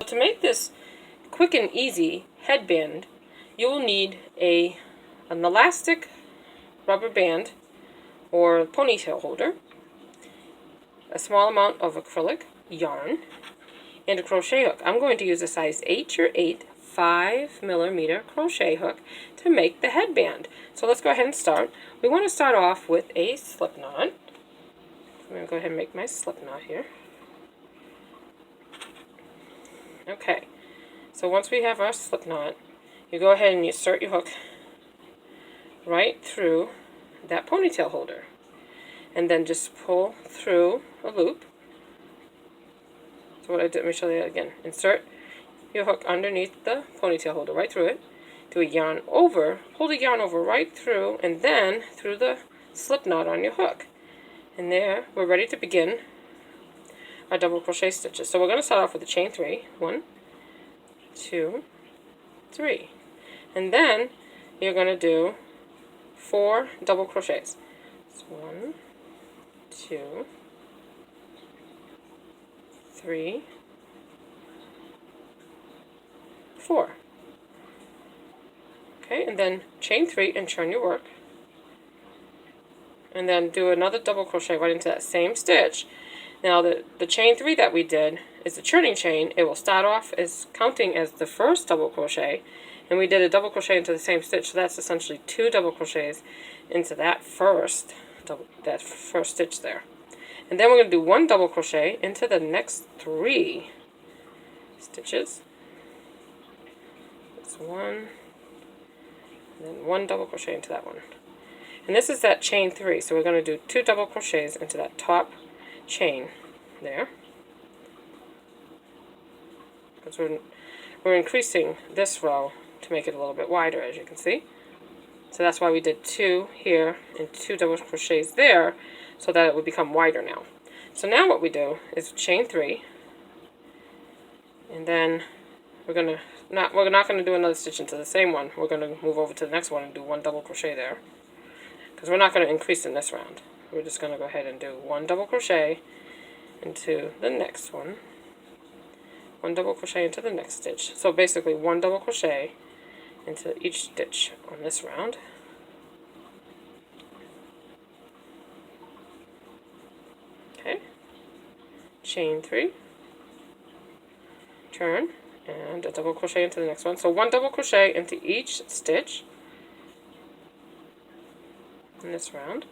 To make this quick and easy headband, you will need an elastic rubber band or ponytail holder, a small amount of acrylic yarn, and a crochet hook. I'm going to use a size 8 or 8 5mm crochet hook to make the headband. So let's go ahead and start. We want to start off with a slip knot. I'm going to go ahead and make my slip knot here. Okay, so once we have our slip knot, you go ahead and you insert your hook right through that ponytail holder, and then just pull through a loop. So what I did, let me show you that again. Insert your hook underneath the ponytail holder, right through it. Do a yarn over, pull the yarn over right through, and then through the slip knot on your hook. And there, we're ready to begin our double crochet stitches. So we're going to start off with a chain 3. 1, 2, 3. And then you're going to do 4 double crochets. So 1, 2, 3, 4. Okay, and then chain 3 and turn your work. And then do another double crochet right into that same stitch. Now the chain 3 that we did is the churning chain. It will start off as counting as the first double crochet, and we did a double crochet into the same stitch, so that's essentially 2 double crochets into that first stitch there. And then we're going to do 1 double crochet into the next 3 stitches. That's 1, and then 1 double crochet into that one. And this is that chain 3, so we're going to do 2 double crochets into that top chain there. Because we're increasing this row to make it a little bit wider, as you can see. So that's why we did 2 here and 2 double crochets there, so that it would become wider now. So now what we do is chain 3, and then we're not going to do another stitch into the same one. We're going to move over to the next one and do 1 double crochet there, because we're not going to increase in this round. We're just going to go ahead and do 1 double crochet into the next one, 1 double crochet into the next stitch. So basically 1 double crochet into each stitch on this round. Okay, chain 3, turn, and a double crochet into the next one. So 1 double crochet into each stitch in this round.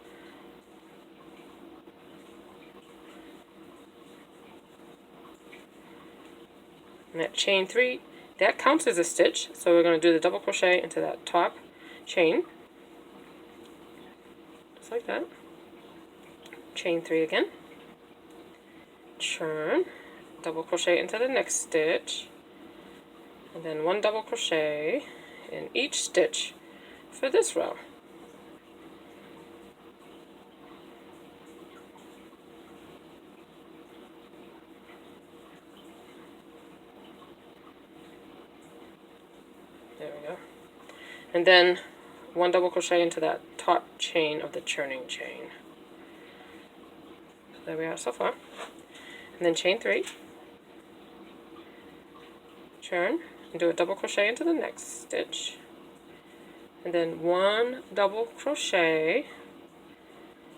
And that chain 3, that counts as a stitch, so we're going to do the double crochet into that top chain, just like that. Chain 3 again, turn, double crochet into the next stitch, and then 1 double crochet in each stitch for this row. There we go. And then 1 double crochet into that top chain of the churning chain. So there we are so far. And then chain 3, turn, and do a double crochet into the next stitch. And then 1 double crochet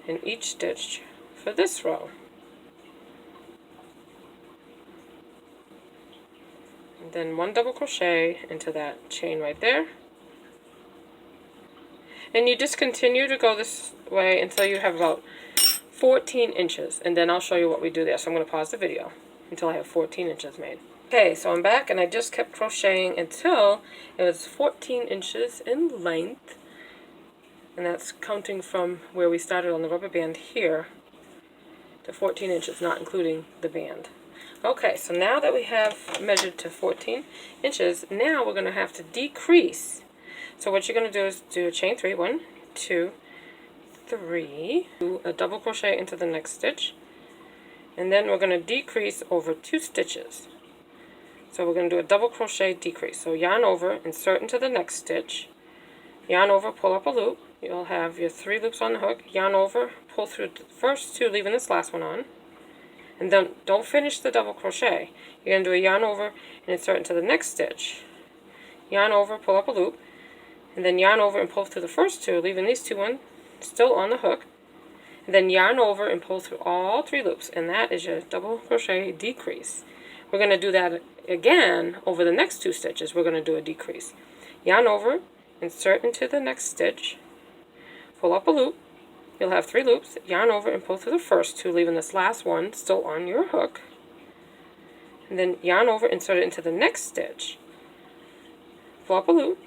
in each stitch for this row. And then 1 double crochet into that chain right there. And you just continue to go this way until you have about 14 inches. And then I'll show you what we do there. So I'm going to pause the video until I have 14 inches made. Okay, so I'm back, and I just kept crocheting until it was 14 inches in length. And that's counting from where we started on the rubber band here to 14 inches, not including the band. Okay, so now that we have measured to 14 inches, now we're going to have to decrease. So what you're going to do is do a chain 3, 1, 2, 3, do a double crochet into the next stitch, and then we're going to decrease over 2 stitches. So we're going to do a double crochet decrease. So yarn over, insert into the next stitch, yarn over, pull up a loop. You'll have your 3 loops on the hook, yarn over, pull through the first 2, leaving this last one on, And then don't finish the double crochet. You're going to do a yarn over and insert into the next stitch. Yarn over, pull up a loop, and then yarn over and pull through the first two, leaving these two ones still on the hook. And then yarn over and pull through all 3 loops, and that is your double crochet decrease. We're going to do that again over the next 2 stitches. We're going to do a decrease. Yarn over, insert into the next stitch, pull up a loop. You'll have 3 loops, yarn over and pull through the first 2, leaving this last one still on your hook. And then yarn over, insert it into the next stitch, pull up a loop.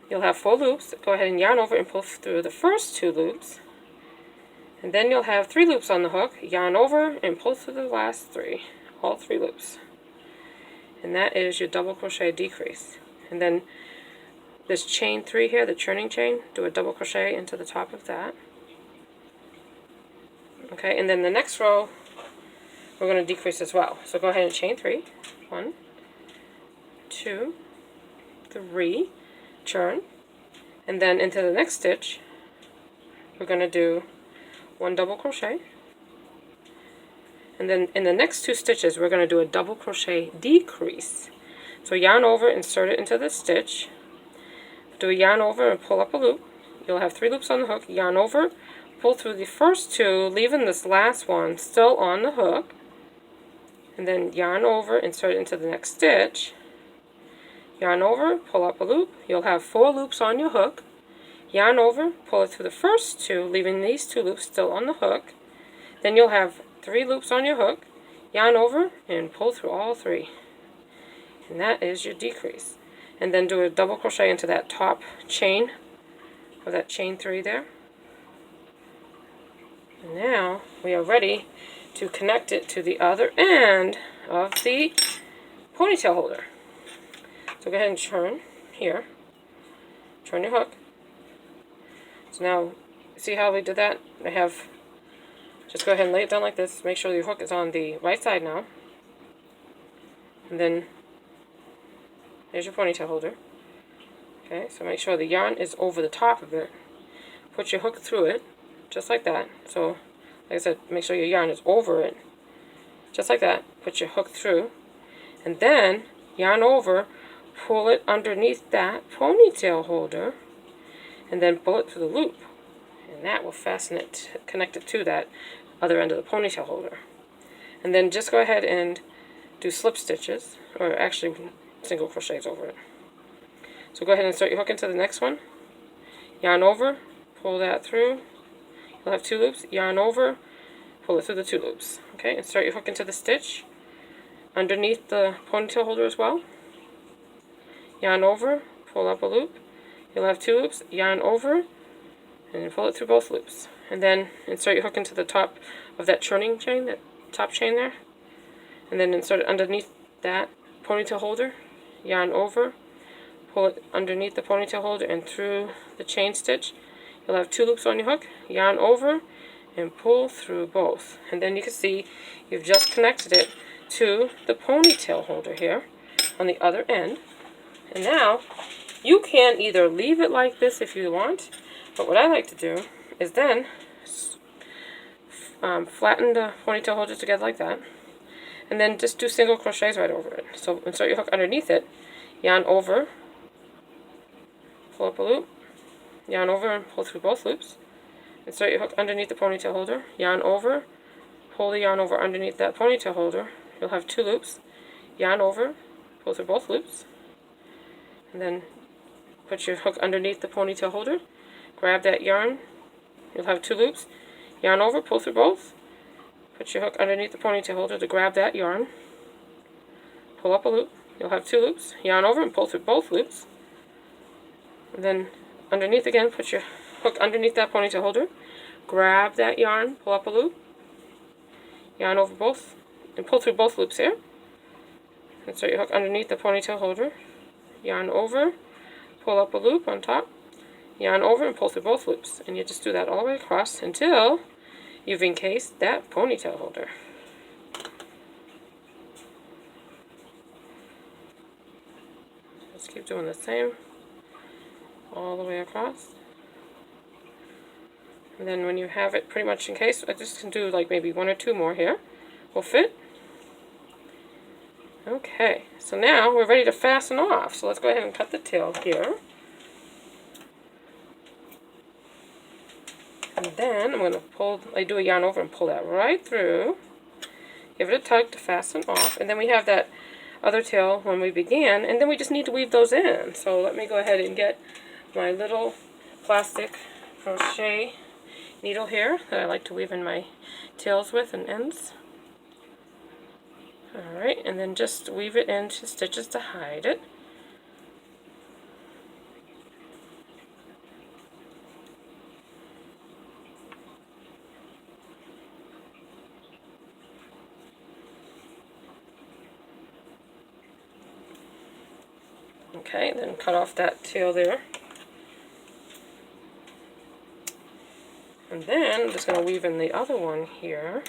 You'll have 4 loops. Go ahead and yarn over and pull through the first 2 loops. And then you'll have 3 loops on the hook, yarn over and pull through the last 3, all 3 loops. And that is your double crochet decrease. And then this chain 3 here, the churning chain, do a double crochet into the top of that. Okay, and then the next row, we're going to decrease as well. So go ahead and chain 3. 1, 2, 3, churn. And then into the next stitch, we're going to do 1 double crochet. And then in the next 2 stitches, we're going to do a double crochet decrease. So yarn over, insert it into the stitch. Do a yarn over and pull up a loop. You'll have 3 loops on the hook. Yarn over, pull through the first 2, leaving this last one still on the hook. And then yarn over, insert it into the next stitch. Yarn over, pull up a loop. You'll have 4 loops on your hook. Yarn over, pull it through the first 2, leaving these 2 loops still on the hook. Then you'll have 3 loops on your hook. Yarn over and pull through all 3. And that is your decrease. And then do a double crochet into that top chain of that chain 3 there. And now we are ready to connect it to the other end of the ponytail holder. So go ahead and churn here. Turn your hook. So now, see how we did that? Just go ahead and lay it down like this. Make sure your hook is on the right side now. And then there's your ponytail holder. Okay, so make sure the yarn is over the top of it. Put your hook through it, just like that. So, like I said, make sure your yarn is over it. Just like that. Put your hook through. And then, yarn over, pull it underneath that ponytail holder. And then pull it through the loop. And that will fasten it, connect it to that other end of the ponytail holder. And then just go ahead and do slip stitches, or actually single crochets over it. So go ahead and insert your hook into the next one. Yarn over, pull that through. You'll have 2 loops. Yarn over, pull it through the 2 loops. Okay, insert your hook into the stitch underneath the ponytail holder as well. Yarn over, pull up a loop. You'll have 2 loops. Yarn over, and pull it through both loops. And then insert your hook into the top of that churning chain, that top chain there. And then insert it underneath that ponytail holder. Yarn over, pull it underneath the ponytail holder and through the chain stitch. You'll have 2 loops on your hook. Yarn over and pull through both. And then you can see you've just connected it to the ponytail holder here on the other end. And now you can either leave it like this if you want, but what I like to do is then flatten the ponytail holder together like that, and then just do single crochets right over it. So insert your hook underneath it, yarn over, pull up a loop, yarn over and pull through both loops. Insert your hook underneath the ponytail holder, yarn over, pull the yarn over underneath that ponytail holder. You'll have 2 loops, yarn over, pull through both loops, and then put your hook underneath the ponytail holder, grab that yarn. You'll have 2 loops, yarn over, pull through both, put your hook underneath the ponytail holder to grab that yarn, pull up a loop. You'll have 2 loops, yarn over and pull through both loops. And then underneath again, put your hook underneath that ponytail holder, grab that yarn, pull up a loop, yarn over both, and pull through both loops here. Insert your hook underneath the ponytail holder, yarn over, pull up a loop on top, yarn over and pull through both loops. And you just do that all the way across until you've encased that ponytail holder. Just keep doing the same all the way across. And then when you have it pretty much encased, I just can do like maybe 1 or 2 more here. Will fit. Okay, so now we're ready to fasten off. So let's go ahead and cut the tail here. And then I'm going to I do a yarn over and pull that right through. Give it a tug to fasten off. And then we have that other tail when we began. And then we just need to weave those in. So let me go ahead and get my little plastic crochet needle here that I like to weave in my tails with and ends. Alright, and then just weave it into stitches to hide it. Okay, then cut off that tail there. And then I'm just going to weave in the other one here.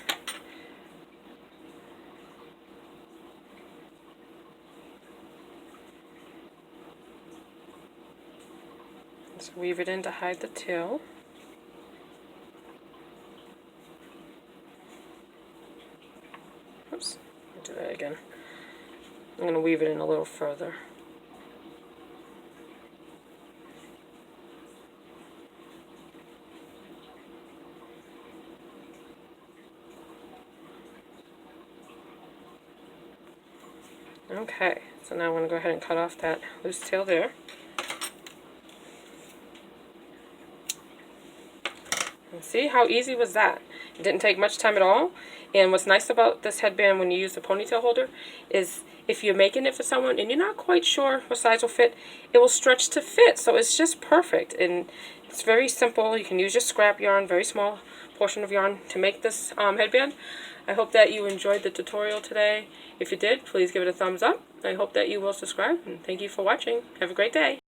Just weave it in to hide the tail. Oops, I'll do that again. I'm going to weave it in a little further. Okay, so now I'm going to go ahead and cut off that loose tail there. And see how easy was that? It didn't take much time at all. And what's nice about this headband when you use the ponytail holder is if you're making it for someone and you're not quite sure what size will fit, it will stretch to fit. So it's just perfect. And it's very simple. You can use your scrap yarn, very small portion of yarn, to make this headband. I hope that you enjoyed the tutorial today. If you did, please give it a thumbs up. I hope that you will subscribe. And thank you for watching. Have a great day.